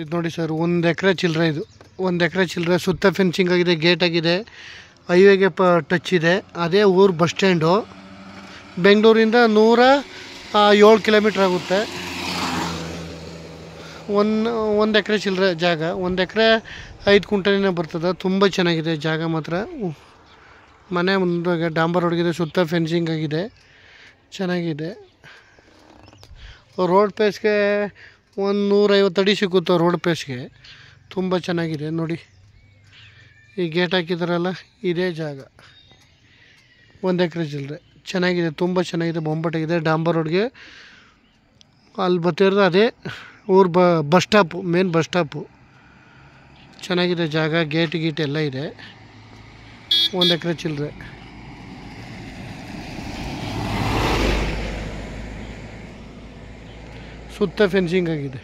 ಇದು ನೋಡಿ ಸರ್, 1 ಎಕರೆ ಚಿಲ್ಲರೆ. ಇದು 1 ಎಕರೆ ಚಿಲ್ಲರೆ, ಸುತ್ತ ಫೆನ್ಸಿಂಗ್ ಆಗಿದೆ, ಗೇಟ್ ಆಗಿದೆ, ಹೈವೇಗೆ ಟಚ್ ಇದೆ. ಅದೇ ಊರು ಬಸ್ ಸ್ಟ್ಯಾಂಡು. ಬೆಂಗಳೂರಿಂದ 107 ಕಿಲೋಮೀಟ್ರ್ ಆಗುತ್ತೆ. 1 ಎಕರೆ ಚಿಲ್ಲರೆ ಜಾಗ, 1 ಎಕರೆ 5 ಕುಂಟಲಿನ ಬರ್ತದೆ. ತುಂಬ ಚೆನ್ನಾಗಿದೆ ಜಾಗ ಮಾತ್ರ. ಮನೆ ಮುಂದೆ ಡಾಂಬರ್ ರೋಡ್ಗಿದೆ, ಸುತ್ತ ಫೆನ್ಸಿಂಗ್ ಆಗಿದೆ, ಚೆನ್ನಾಗಿದೆ. ರೋಡ್ ಪೇಸ್ಗೆ 150 ಅಡಿ ಸಿಕ್ಕುತ್ತೆ. ರೋಡ್ ಪೇಸ್ಗೆ ತುಂಬ ಚೆನ್ನಾಗಿದೆ ನೋಡಿ. ಈ ಗೇಟ್ ಹಾಕಿದಾರಲ್ಲ, ಇದೇ ಜಾಗ. 1 ಎಕರೆ ಚಿಲ್ಲರೆ, ಚೆನ್ನಾಗಿದೆ, ತುಂಬ ಚೆನ್ನಾಗಿದೆ, ಬೊಂಬಾಟಾಗಿದೆ. ಡಾಂಬರ್ ರೋಡ್ಗೆ ಅಲ್ಲಿ ಬರ್ತಿರೋದು ಅದೇ ಊರು bus stop, main bus stop. ಚೆನ್ನಾಗಿದೆ ಜಾಗ, ಗೇಟ್ ಎಲ್ಲ ಇದೆ. 1 ಎಕರೆ ಚಿಲ್ಲರೆ. ಸುತ್ತ ಫೆನ್ಸಿಂಗ್ ಆಗಿದೆ.